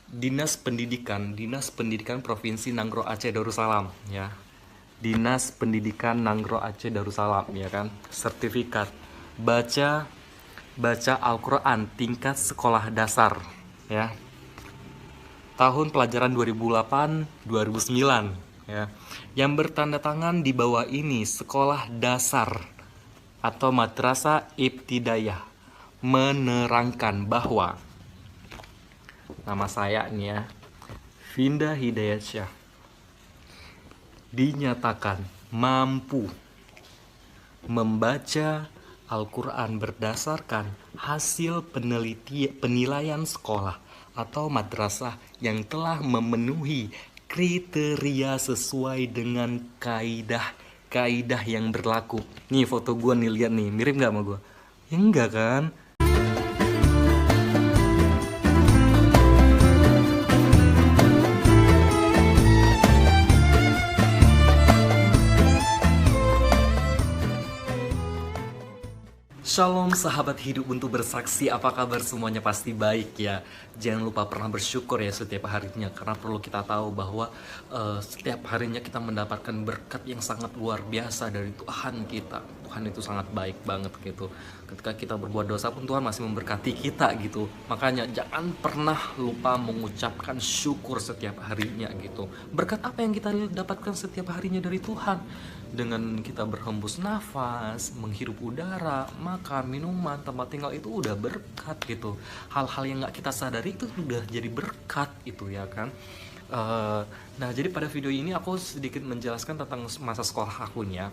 Dinas Pendidikan Provinsi Nanggroe Aceh Darussalam ya. Dinas Pendidikan Nanggroe Aceh Darussalam ya kan. Sertifikat baca baca Al-Qur'an tingkat sekolah dasar ya. Tahun pelajaran 2008-2009 ya. Yang bertanda tangan di bawah ini sekolah dasar atau madrasah ibtidayah menerangkan bahwa nama saya nih ya, Vinda Hidayatsyah, dinyatakan mampu membaca Al-Quran berdasarkan hasil penilaian sekolah atau madrasah yang telah memenuhi kriteria sesuai dengan kaidah yang berlaku. Nih foto gue nih, lihat nih, mirip nggak sama gue? Ya enggak kan? Shalom sahabat hidup untuk bersaksi, apa kabar semuanya? Pasti baik ya. Jangan lupa pernah bersyukur ya setiap harinya, karena perlu kita tahu bahwa setiap harinya kita mendapatkan berkat yang sangat luar biasa dari Tuhan kita. Tuhan itu sangat baik banget gitu. Ketika kita berbuat dosa pun Tuhan masih memberkati kita gitu. Makanya jangan pernah lupa mengucapkan syukur setiap harinya gitu. Berkat apa yang kita dapatkan setiap harinya dari Tuhan? Dengan kita berhembus nafas, menghirup udara, makan, minuman, tempat tinggal, itu udah berkat gitu. Hal-hal yang nggak kita sadari itu udah jadi berkat itu ya kan. Nah jadi pada video ini aku sedikit menjelaskan tentang masa sekolah aku nih ya.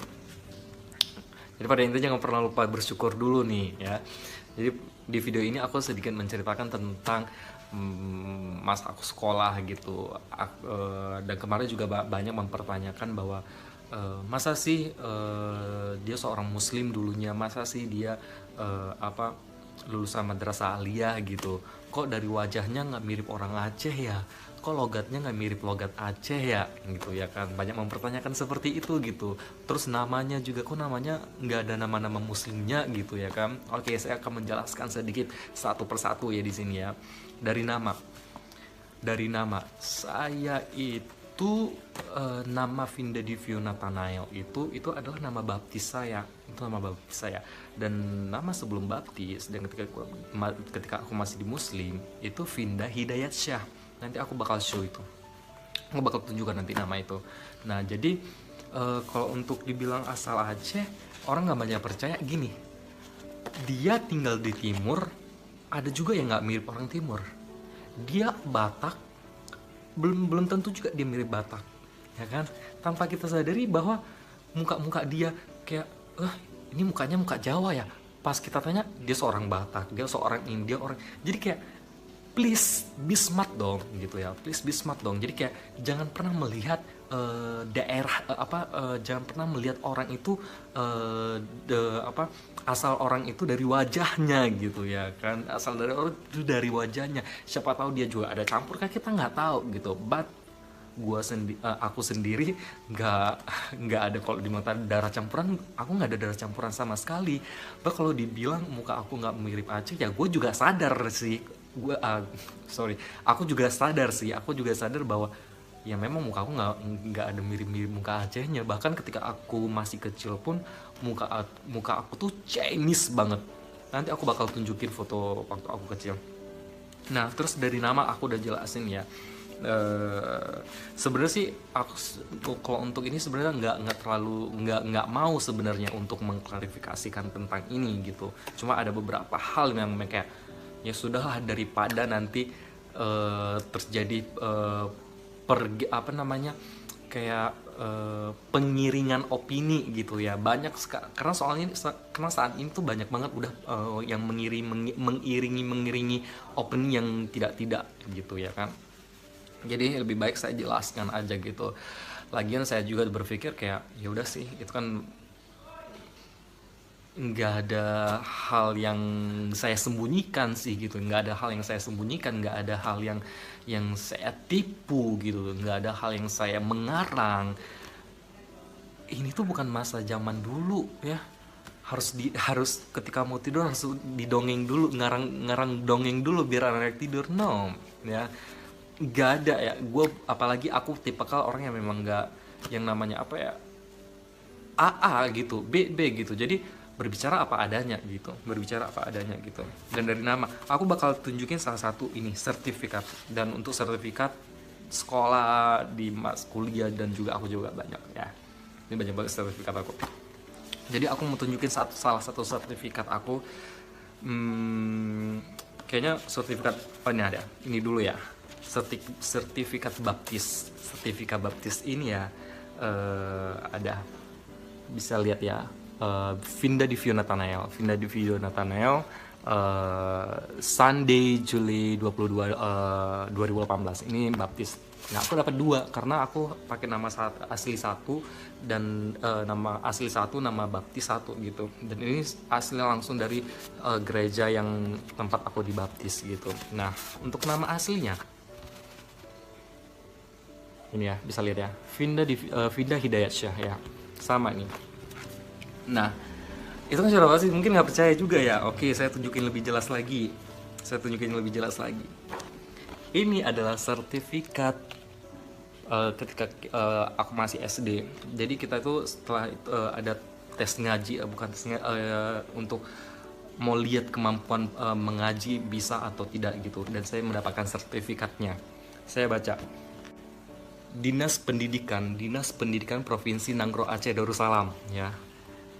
Jadi pada intinya jangan pernah lupa bersyukur dulu nih ya. Jadi di video ini aku sedikit menceritakan tentang masa aku sekolah gitu. Dan kemarin juga banyak mempertanyakan bahwa masa sih dia seorang muslim dulunya, masa sih dia lulusan madrasah aliyah gitu, kok dari wajahnya nggak mirip orang Aceh ya, kok logatnya nggak mirip logat Aceh ya gitu ya kan. Banyak mempertanyakan seperti itu gitu. Terus namanya juga, kok namanya nggak ada nama-nama muslimnya gitu ya kan. Oke, saya akan menjelaskan sedikit satu persatu ya di sini ya. Dari nama saya itu nama Vinda Divio Nathanael itu adalah nama baptis saya. Itu nama baptis saya. Dan nama sebelum baptis, dan ketika aku masih di muslim itu Vinda Hidayatsyah. Nanti aku bakal show itu, aku bakal tunjukkan nanti nama itu. Nah jadi kalau untuk dibilang asal Aceh, orang nggak banyak percaya gini, dia tinggal di timur, ada juga yang nggak mirip orang timur. Dia Batak, belum tentu juga dia mirip Batak ya kan. Tanpa kita sadari bahwa muka dia kayak ini mukanya muka Jawa ya, pas kita tanya dia seorang Batak, dia seorang India, orang. Jadi kayak please be smart dong gitu ya, please be smart dong. Jadi kayak jangan pernah melihat jangan pernah melihat orang itu asal orang itu dari wajahnya gitu ya kan. Asal dari orang itu dari wajahnya, siapa tahu dia juga ada campur kan, kita nggak tahu gitu. But aku sendiri nggak ada, kalau di mata darah campuran, aku nggak ada darah campuran sama sekali. Bah kalau dibilang muka aku nggak mirip Aceh ya, gue juga sadar sih. Aku juga sadar bahwa ya memang muka aku nggak ada mirip-mirip muka Acehnya. Bahkan ketika aku masih kecil pun muka aku tuh Chinese banget. Nanti aku bakal tunjukin foto waktu aku kecil. Nah terus dari nama aku udah jelasin ya. Sebenarnya sih aku kalau untuk ini sebenarnya nggak mau sebenarnya untuk mengklarifikasikan tentang ini gitu. Cuma ada beberapa hal yang kayak ya sudahlah, daripada nanti terjadi pengiringan opini gitu ya. Banyak karena saat ini tuh banyak banget udah yang mengiringi opini yang tidak gitu ya kan. Jadi lebih baik saya jelaskan aja gitu. Lagian saya juga berpikir kayak ya udah sih, itu kan nggak ada hal yang saya sembunyikan sih gitu. Nggak ada hal yang saya sembunyikan, nggak ada hal yang saya tipu gitu, nggak ada hal yang saya mengarang. Ini tuh bukan masa zaman dulu ya, harus ketika mau tidur harus didongeng dulu, ngarang dongeng dulu biar anak tidur. No ya, nggak ada ya. Gue apalagi aku tipikal orang yang memang nggak yang namanya apa ya, AA gitu, BB gitu. Jadi berbicara apa adanya gitu, berbicara apa adanya gitu. Dan dari nama, aku bakal tunjukin salah satu ini sertifikat. Dan untuk sertifikat sekolah di mas kuliah dan juga aku juga banyak ya. Ini banyak banget sertifikat aku. Jadi aku mau tunjukin salah satu sertifikat aku. Kayaknya sertifikat apa ini ada? Ini dulu ya. Sertifikat baptis. Sertifikat baptis ini ya ada, bisa lihat ya, Vinda Divio Nathanael, Sunday Juli 22 2018 ini baptis. Nah aku dapat 2 karena aku pakai nama asli 1 dan nama asli 1, nama baptis 1 gitu. Dan ini asli langsung dari gereja yang tempat aku dibaptis gitu. Nah untuk nama aslinya ini ya, bisa lihat ya, Vinda Hidayatsyah ya, sama nih. Nah itu kan sudah pasti mungkin nggak percaya juga ya. Oke, saya tunjukin lebih jelas lagi. Ini adalah sertifikat ketika aku masih SD. Jadi kita itu setelah ada tes ngaji, bukan tes ngaji, untuk mau lihat kemampuan mengaji bisa atau tidak gitu. Dan saya mendapatkan sertifikatnya. Saya baca, Dinas Pendidikan Provinsi Nanggro Aceh Darussalam ya.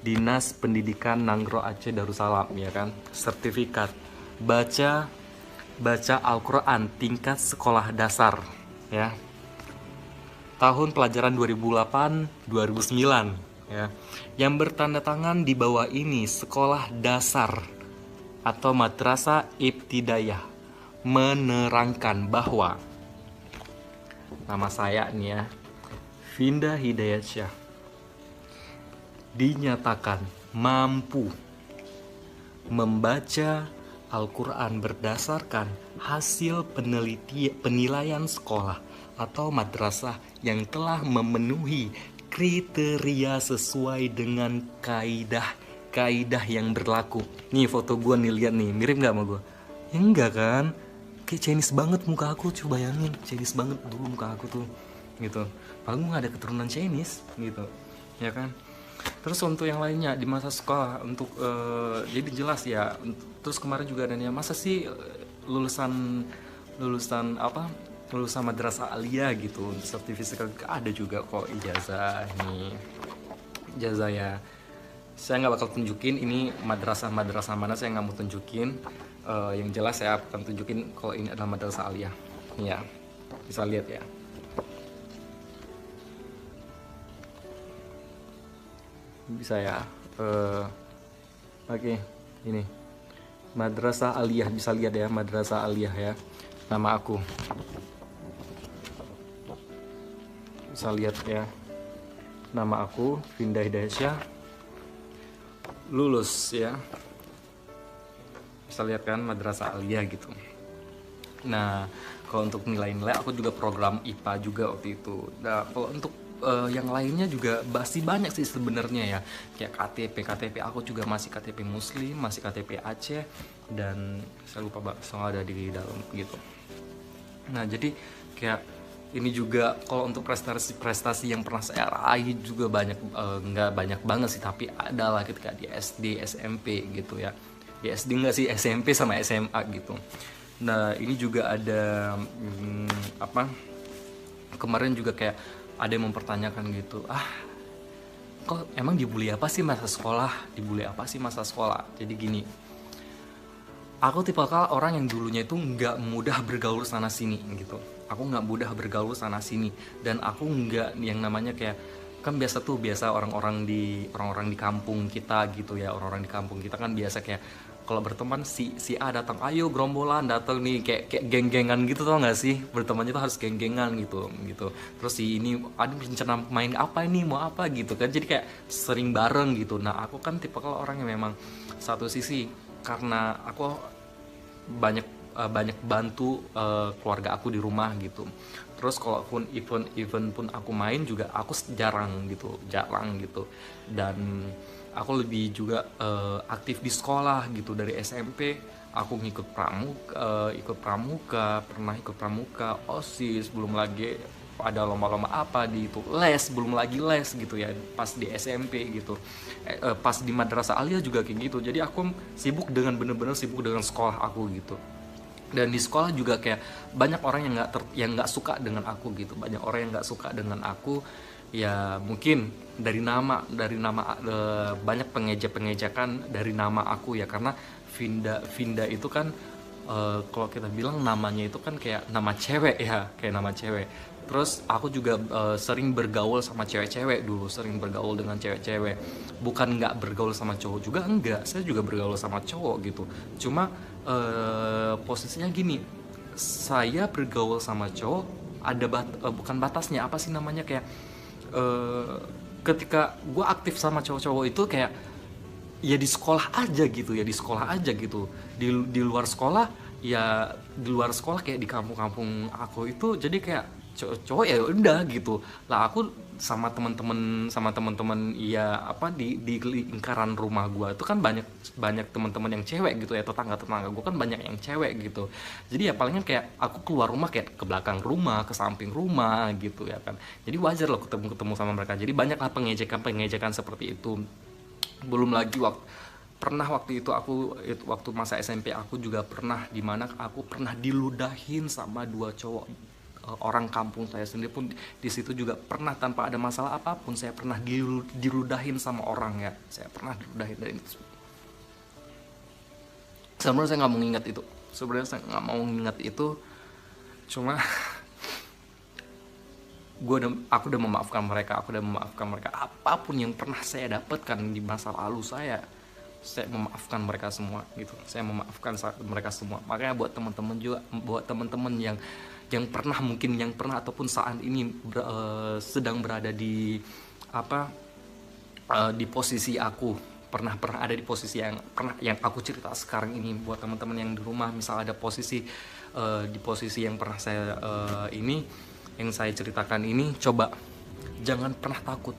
Dinas Pendidikan Nanggro Aceh Darussalam ya kan. Sertifikat baca Al-Qur'an tingkat sekolah dasar ya. Tahun pelajaran 2008-2009 ya. Yang bertanda tangan di bawah ini sekolah dasar atau madrasah ibtidayah menerangkan bahwa nama saya nih ya, Vinda Hidayatsyah, dinyatakan mampu membaca Al-Quran berdasarkan hasil penilaian sekolah atau madrasah yang telah memenuhi kriteria sesuai dengan kaidah yang berlaku. Nih foto gue nih, lihat nih, mirip gak sama gue? Ya enggak kan? Kayak Chinese banget muka aku, coba bayangin, Chinese banget dulu muka aku tuh gitu. Padahal gue gak ada keturunan Chinese gitu ya kan. Terus untuk yang lainnya di masa sekolah, untuk jadi jelas ya. Terus kemarin juga ada masa sih lulusan madrasah aliyah gitu, sertifikat ada juga kok ijazah. Nih ijazah ya, saya nggak bakal tunjukin ini madrasah mana, saya nggak mau tunjukin. Yang jelas saya akan tunjukin kalau ini adalah madrasah aliyah ya, bisa lihat ya. Bisa ya. Oke, ini madrasah aliyah, bisa lihat ya, madrasah aliyah ya, nama aku bisa lihat ya, nama aku Vinda Hidayatsyah, lulus ya, bisa lihat kan, madrasah aliyah gitu. Nah kalau untuk nilai-nilai aku juga program IPA juga waktu itu. Nah kalau untuk yang lainnya juga masih banyak sih sebenarnya ya, kayak KTP aku juga masih KTP Muslim, masih KTP Aceh, dan saya lupa soal ada di dalam gitu. Nah jadi kayak ini juga kalau untuk prestasi yang pernah saya raih juga banyak, nggak banyak banget sih, tapi adalah ketika di SD SMP gitu ya. Di SD nggak sih, SMP sama SMA gitu. Nah ini juga ada kemarin juga kayak ada yang mempertanyakan gitu, kok emang dibully apa sih masa sekolah? Jadi gini, aku tipikal orang yang dulunya itu nggak mudah bergaul sana sini gitu. Aku nggak mudah bergaul sana sini, dan aku nggak yang namanya kayak, kan biasa orang-orang di kampung kita gitu ya, orang-orang di kampung kita kan biasa kayak kalau berteman si A datang, ayo gerombolan datang nih, kayak geng-gengan gitu, tau gak sih, bertemannya tuh harus geng-gengan gitu. Terus si ini ada rencana main apa ini, mau apa gitu kan, jadi kayak sering bareng gitu. Nah aku kan tipikal orang yang memang satu sisi karena aku banyak bantu keluarga aku di rumah gitu. Terus kalaupun event pun aku main juga aku jarang gitu. Dan aku lebih juga aktif di sekolah gitu dari SMP. aku ikut pramuka, pernah ikut pramuka, OSIS, belum lagi ada lomba-lomba apa di itu, les, belum lagi les gitu ya pas di SMP gitu. Pas di madrasah aliyah juga kayak gitu. Jadi aku bener-bener sibuk dengan sekolah aku gitu. Dan di sekolah juga kayak banyak orang yang nggak suka dengan aku gitu, banyak orang yang nggak suka dengan aku. Ya mungkin banyak pengejakan dari nama aku ya, karena Vinda itu kan, kalau kita bilang namanya itu kan kayak nama cewek ya, kayak nama cewek. Terus aku juga sering bergaul sama cewek-cewek dulu, sering bergaul dengan cewek-cewek. Bukan nggak bergaul sama cowok juga, enggak. Saya juga bergaul sama cowok gitu. Cuma posisinya gini, saya bergaul sama cowok ada bukan batasnya, apa sih namanya, kayak ketika gue aktif sama cowok-cowok itu kayak ya di sekolah aja gitu, ya di sekolah aja gitu. Di luar sekolah, ya di luar sekolah kayak di kampung-kampung aku itu jadi kayak cowok ya udah gitu lah. Aku sama teman-teman ya apa di lingkaran rumah gue itu kan banyak banyak teman-teman yang cewek gitu ya, tetangga gue kan banyak yang cewek gitu. Jadi ya palingan kayak aku keluar rumah kayak ke belakang rumah, ke samping rumah gitu ya kan. Jadi wajar loh ketemu sama mereka. Jadi banyaklah pengejekan seperti itu. Belum lagi waktu itu waktu masa SMP aku juga pernah, dimana aku pernah diludahin sama dua cowok, orang kampung saya sendiri pun di situ juga pernah, tanpa ada masalah apapun saya pernah diludahin sama orang ya, saya pernah diludahin. dari itu sebenarnya saya nggak mau mengingat itu, cuma aku udah memaafkan mereka, apapun yang pernah saya dapatkan di masa lalu saya memaafkan mereka semua gitu, saya memaafkan mereka semua. Makanya buat teman-teman yang pernah ataupun saat ini sedang berada di di posisi aku, pernah ada di posisi yang aku cerita sekarang ini. Buat teman-teman yang di rumah misal ada di posisi yang pernah saya yang saya ceritakan ini, coba jangan pernah takut.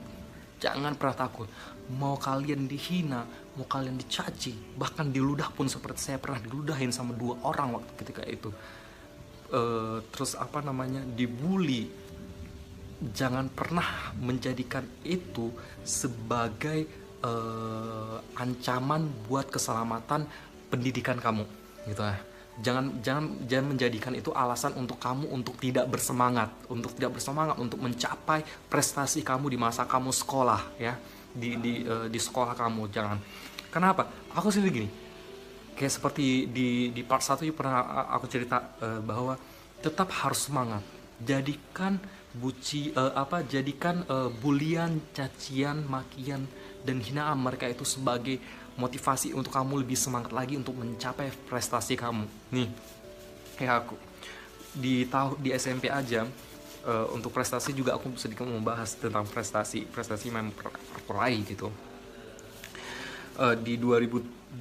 Mau kalian dihina, mau kalian dicaci, bahkan diludah pun, seperti saya pernah diludahin sama 2 orang waktu ketika itu. Terus dibully, jangan pernah menjadikan itu sebagai ancaman buat keselamatan pendidikan kamu gitu ya. Jangan menjadikan itu alasan untuk kamu untuk tidak bersemangat untuk mencapai prestasi kamu di masa kamu sekolah ya, di sekolah kamu. Jangan. Kenapa? Aku sendiri gini, kayak seperti di part 1 pernah aku cerita bahwa tetap harus semangat. Jadikan bulian, cacian, makian dan hinaan mereka itu sebagai motivasi untuk kamu lebih semangat lagi untuk mencapai prestasi kamu. Nih, kayak aku di SMP aja, untuk prestasi juga aku sedikit membahas tentang prestasi yang aku raih gitu. Di 2011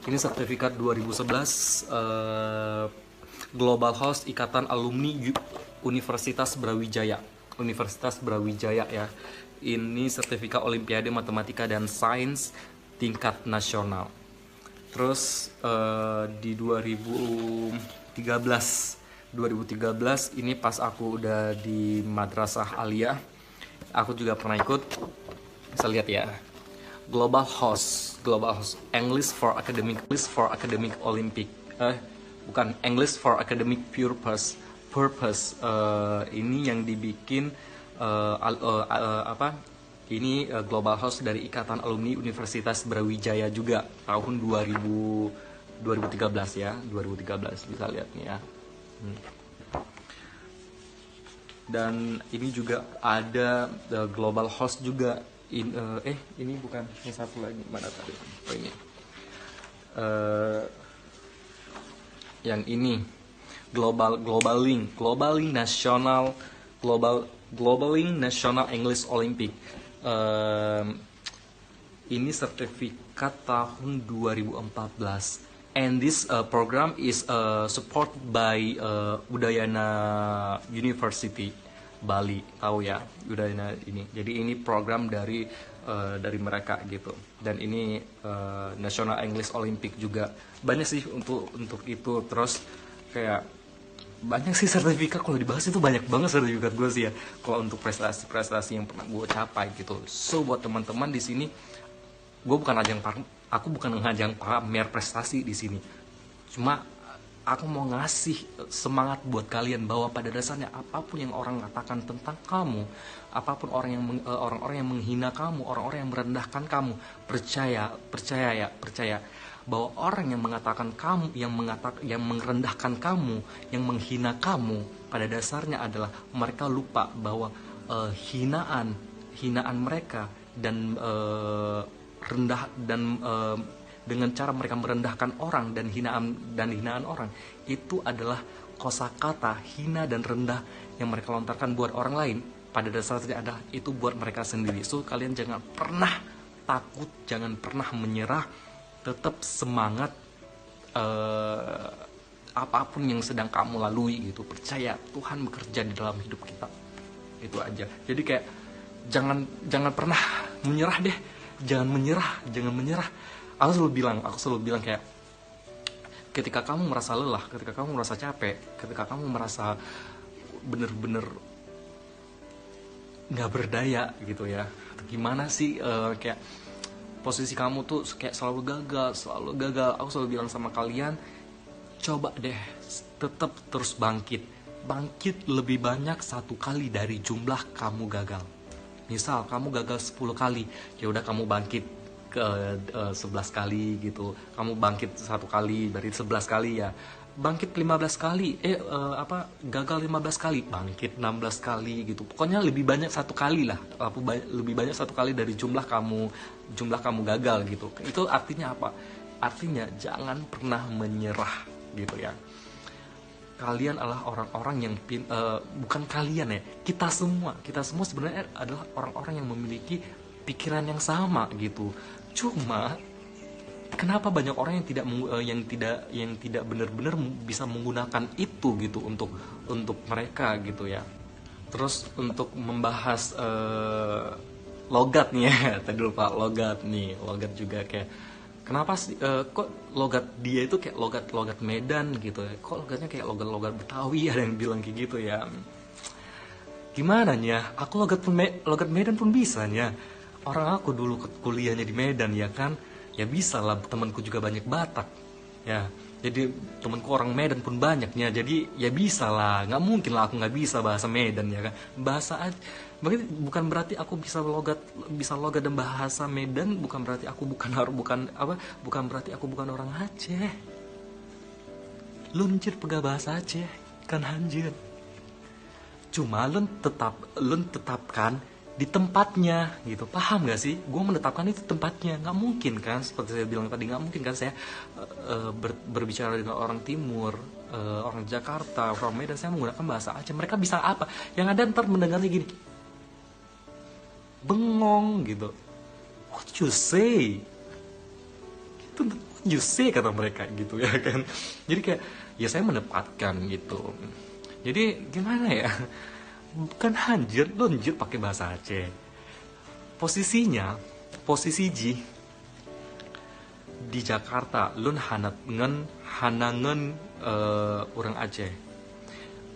ini sertifikat 2011 Global Host Ikatan Alumni Universitas Brawijaya ya. Ini sertifikat Olimpiade Matematika dan Sains tingkat nasional. Terus di 2013 ini pas aku udah di madrasah aliyah, aku juga pernah ikut. Bisa lihat ya, Global Host English for Academic Olympic, bukan, English for Academic Purpose. Ini yang dibikin ini Global Host dari Ikatan Alumni Universitas Brawijaya juga tahun 2013 ya, 2013 bisa lihat nih ya. Dan ini juga ada Global Host juga ini bukan, ini satu lagi, mana tadi? Oh ini. Yang ini Global Link National English Olympic. Ini sertifikat tahun 2014. And this program is supported by Udayana University Bali, tahu ya Udayana ini. Jadi ini program dari dari mereka gitu. Dan ini National English Olympic juga banyak sih untuk itu. Terus kayak banyak sih sertifikat, kalau dibahas itu banyak banget sertifikat gue sih ya kalau untuk prestasi-prestasi yang pernah gue capai gitu. So buat teman-teman di sini, aku bukan ngajang pamer prestasi di sini, cuma aku mau ngasih semangat buat kalian bahwa pada dasarnya apapun yang orang katakan tentang kamu, apapun orang-orang yang menghina kamu, orang-orang yang merendahkan kamu, percaya bahwa orang yang mengatakan kamu, yang merendahkan kamu, yang menghina kamu, pada dasarnya adalah mereka lupa bahwa hinaan mereka dan rendah dan dengan cara mereka merendahkan orang dan hinaan orang itu adalah kosakata hina dan rendah yang mereka lontarkan buat orang lain. Pada dasarnya adalah itu buat mereka sendiri. So kalian jangan pernah takut, jangan pernah menyerah, tetap semangat. Apapun yang sedang kamu lalui gitu, percaya Tuhan bekerja di dalam hidup kita. Itu aja. Jadi kayak jangan pernah menyerah deh. Jangan menyerah. Aku selalu bilang kayak, ketika kamu merasa lelah, ketika kamu merasa capek, ketika kamu merasa bener-bener nggak berdaya gitu ya, gimana sih, kayak posisi kamu tuh kayak selalu gagal, aku selalu bilang sama kalian, coba deh tetap terus bangkit lebih banyak 1 kali dari jumlah kamu gagal. Misal kamu gagal 10 kali, ya udah kamu bangkit ke 11 kali gitu. Kamu bangkit 1 kali dari 11 kali ya. Bangkit 15 kali, gagal 15 kali, bangkit 16 kali gitu. Pokoknya lebih banyak 1 kali lah. Lebih banyak 1 kali dari jumlah kamu gagal gitu. Itu artinya apa? Artinya jangan pernah menyerah gitu ya. Kalian adalah orang-orang yang bukan kalian ya, kita semua sebenarnya adalah orang-orang yang memiliki pikiran yang sama gitu. Cuma kenapa banyak orang yang tidak benar-benar bisa menggunakan itu gitu untuk mereka gitu ya. Terus untuk membahas logat nih ya, tadi lupa logat juga kayak, kenapa sih kok logat dia itu kayak logat Medan gitu ya? Kok logatnya kayak logat Betawi, ada yang bilang kayak gitu ya. Gimana ya? Aku logat Medan pun bisa ya. Orang aku dulu kuliahnya di Medan ya kan. Ya bisa lah, temanku juga banyak Batak. Ya, jadi temanku orang Medan pun banyaknya. Jadi ya bisa lah. Nggak mungkin lah aku nggak bisa bahasa Medan ya kan. Bukan berarti aku bisa logat dan bahasa Medan, bukan berarti aku bukan berarti aku bukan orang Aceh. Lunjir pegah bahasa Aceh kan anjir. Cuma lun tetapkan di tempatnya gitu, paham gak sih? Gue menetapkan itu tempatnya. Nggak mungkin kan, seperti saya bilang tadi, nggak mungkin kan saya berbicara dengan orang Timur, orang Jakarta, orang Medan, saya menggunakan bahasa Aceh. Mereka bisa apa? Yang ada ntar mendengarnya gini, bengong gitu. What you say? Itu what you say kata mereka gitu ya kan. Jadi kayak ya saya menempatkan gitu. Jadi gimana ya? Bukan hanjir, lonjir pakai bahasa Aceh. Posisi Ji di Jakarta, lun hanangen orang Aceh.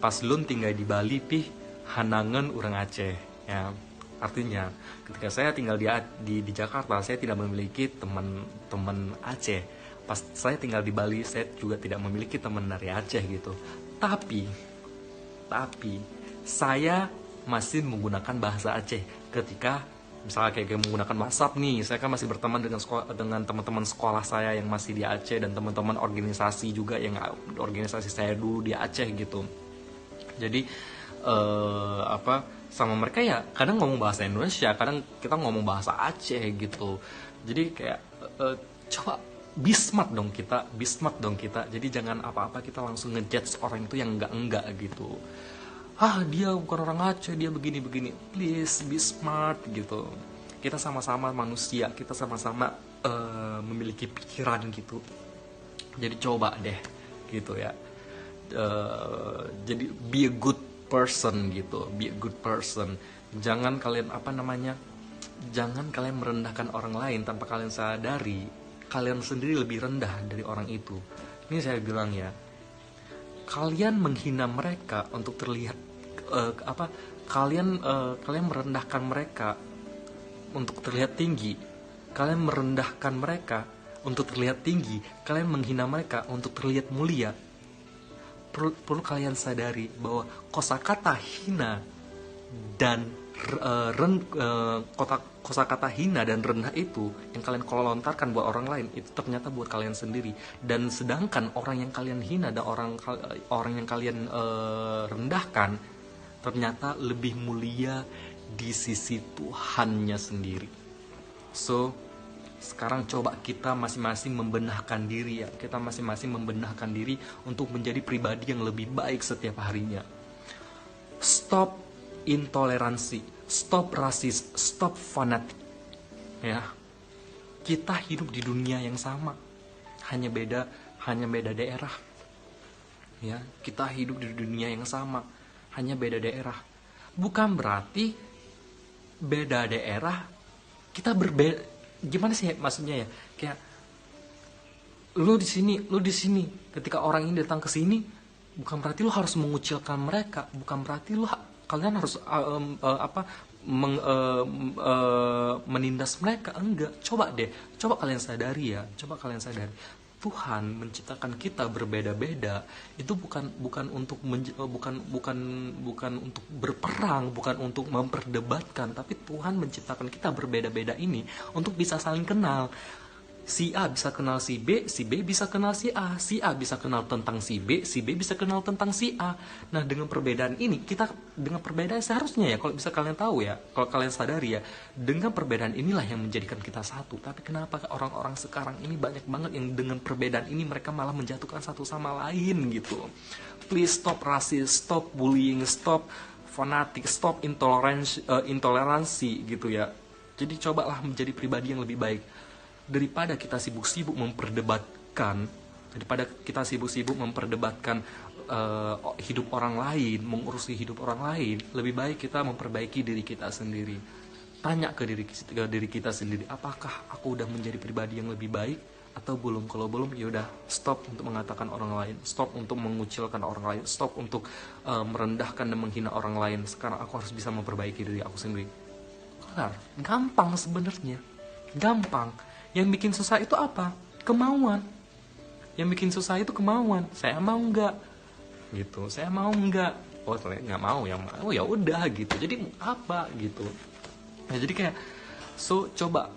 Pas lun tinggal di Bali pih hanangen orang Aceh. Ya, artinya ketika saya tinggal di Jakarta, saya tidak memiliki teman Aceh. Pas saya tinggal di Bali, saya juga tidak memiliki teman dari Aceh gitu. Tapi saya masih menggunakan bahasa Aceh ketika misalnya kayak menggunakan WhatsApp nih. Saya kan masih berteman dengan teman-teman sekolah saya yang masih di Aceh, dan teman-teman organisasi juga yang organisasi saya dulu di Aceh gitu. Jadi sama mereka ya kadang ngomong bahasa Indonesia, kadang kita ngomong bahasa Aceh gitu. Jadi kayak coba be smart dong kita. Jadi jangan apa-apa kita langsung ngejudge orang itu yang enggak gitu. Dia bukan orang Aceh, dia begini. Please be smart gitu. Kita sama-sama manusia, kita sama-sama memiliki pikiran gitu. Jadi coba deh gitu ya. Jadi be a good person gitu. Jangan kalian Jangan kalian merendahkan orang lain tanpa kalian sadari kalian sendiri lebih rendah dari orang itu. Ini saya bilang ya, kalian menghina mereka untuk terlihat kalian merendahkan mereka untuk terlihat tinggi. Kalian merendahkan mereka untuk terlihat tinggi. Kalian menghina mereka untuk terlihat mulia. Perlu kalian sadari bahwa kosakata hina dan kosakata hina dan rendah itu yang kalian lontarkan buat orang lain itu ternyata buat kalian sendiri. Dan sedangkan orang yang kalian hina dan orang yang kalian rendahkan ternyata lebih mulia di sisi Tuhannya sendiri. So sekarang coba kita masing-masing membenahkan diri ya. Kita masing-masing membenahkan diri untuk menjadi pribadi yang lebih baik setiap harinya. Stop intoleransi, stop rasis, stop fanatik. Ya. Kita hidup di dunia yang sama. Hanya beda daerah. Ya, kita hidup di dunia yang sama, hanya beda daerah. Bukan berarti beda daerah kita berbeda. Gimana sih maksudnya ya? Kayak lu di sini. Ketika orang ini datang ke sini, bukan berarti lu harus mengucilkan mereka, bukan berarti kalian harus menindas mereka. Enggak. Coba kalian sadari ya. Tuhan menciptakan kita berbeda-beda itu bukan untuk berperang, bukan untuk memperdebatkan, tapi Tuhan menciptakan kita berbeda-beda ini untuk bisa saling kenal. Si A bisa kenal si B bisa kenal si A bisa kenal tentang si B bisa kenal tentang si A. Nah, dengan perbedaan ini, dengan perbedaan seharusnya ya, kalau bisa kalian tahu ya, kalau kalian sadari ya, dengan perbedaan inilah yang menjadikan kita satu. Tapi kenapa orang-orang sekarang ini banyak banget yang dengan perbedaan ini mereka malah menjatuhkan satu sama lain gitu. Please stop rasis, stop bullying, stop fanatik, stop intoleransi gitu ya. Jadi cobalah menjadi pribadi yang lebih baik. Daripada kita sibuk-sibuk memperdebatkan hidup orang lain, mengurusi hidup orang lain, lebih baik kita memperbaiki diri kita sendiri. Tanya ke diri kita sendiri, apakah aku udah menjadi pribadi yang lebih baik atau belum? Kalau belum, yaudah stop untuk mengatakan orang lain, stop untuk mengucilkan orang lain, stop untuk merendahkan dan menghina orang lain. Sekarang aku harus bisa memperbaiki diri aku sendiri. Kelar, gampang sebenarnya, gampang. Yang bikin susah itu apa? Kemauan. Yang bikin susah itu kemauan. Saya mau enggak? Gitu. Saya mau enggak? Oh, saya enggak mau. Yang mau ya udah gitu. Jadi apa gitu. Nah, jadi kayak coba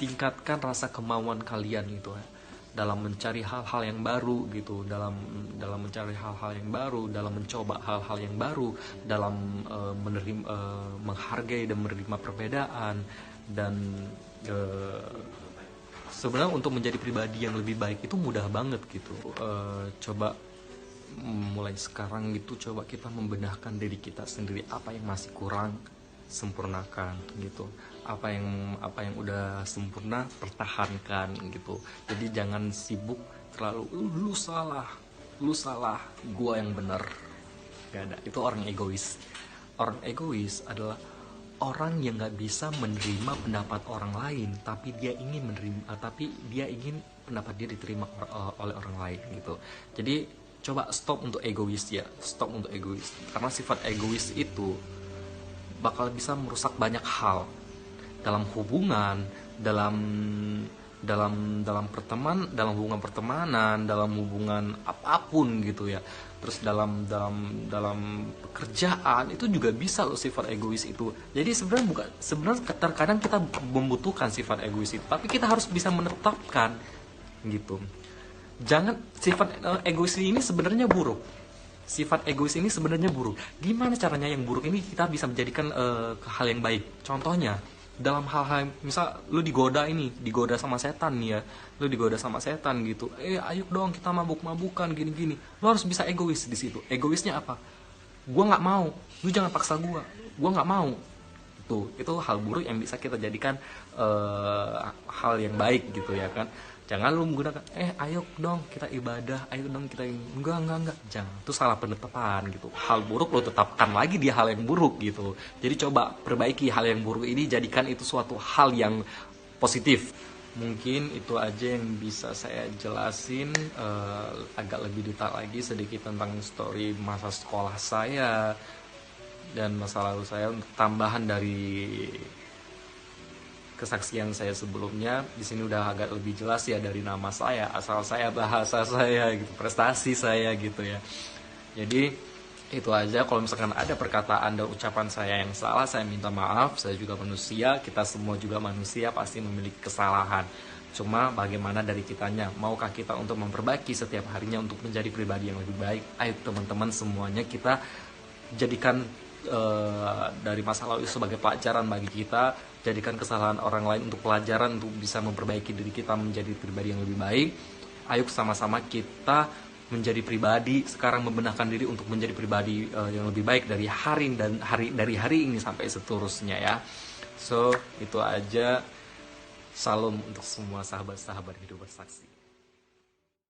tingkatkan rasa kemauan kalian gitu ya. Dalam mencari hal-hal yang baru gitu, dalam mencari hal-hal yang baru, dalam mencoba hal-hal yang baru, dalam menghargai dan menerima perbedaan. Dan sebenarnya untuk menjadi pribadi yang lebih baik itu mudah banget gitu. Coba mulai sekarang gitu, coba kita membenahkan diri kita sendiri, apa yang masih kurang sempurnakan gitu, apa yang udah sempurna pertahankan gitu. Jadi jangan sibuk terlalu lu salah, gua yang benar. Gak ada, itu orang egois. Orang egois adalah orang yang nggak bisa menerima pendapat orang lain, tapi dia ingin pendapat dia diterima oleh orang lain gitu. Jadi coba stop untuk egois ya, karena sifat egois itu bakal bisa merusak banyak hal dalam hubungan, dalam hubungan pertemanan, dalam hubungan apapun gitu ya. Terus dalam pekerjaan itu juga bisa loh sifat egois itu. Jadi sebenarnya terkadang kita membutuhkan sifat egois itu, tapi kita harus bisa menetapkan gitu. Jangan sifat egois ini sebenarnya buruk. Gimana caranya yang buruk ini kita bisa menjadikan ke hal yang baik? Contohnya dalam hal-hal misal lu digoda sama setan nih ya, lu digoda sama setan gitu, ayo dong kita mabuk-mabukan gini-gini, lu harus bisa egois di situ. Egoisnya apa? Gua nggak mau, lu jangan paksa gua nggak mau. Itu hal buruk yang bisa kita jadikan hal yang baik gitu ya kan. Jangan lu menggunakan ayo dong kita ibadah, ayo dong kita enggak, jangan. Itu salah penetapan gitu. Hal buruk lo tetapkan lagi di hal yang buruk gitu. Jadi coba perbaiki hal yang buruk ini, jadikan itu suatu hal yang positif. Mungkin itu aja yang bisa saya jelasin, agak lebih detail lagi sedikit tentang story masa sekolah saya dan masa lalu saya, untuk tambahan dari kesaksian saya sebelumnya. Di sini udah agak lebih jelas ya, dari nama saya, asal saya, bahasa saya gitu, prestasi saya gitu ya. Jadi itu aja. Kalau misalkan ada perkataan dan ucapan saya yang salah, saya minta maaf. Saya juga manusia, kita semua juga manusia, pasti memiliki kesalahan. Cuma bagaimana dari kitanya, maukah kita untuk memperbaiki setiap harinya untuk menjadi pribadi yang lebih baik. Ayo teman-teman semuanya, kita jadikan dari masa lalu itu sebagai pelajaran bagi kita. Jadikan kesalahan orang lain untuk pelajaran, untuk bisa memperbaiki diri kita menjadi pribadi yang lebih baik. Ayo sama-sama kita menjadi pribadi sekarang, membenahkan diri untuk menjadi pribadi yang lebih baik dari hari ini sampai seterusnya ya. So itu aja. Salam untuk semua sahabat-sahabat hidup bersaksi.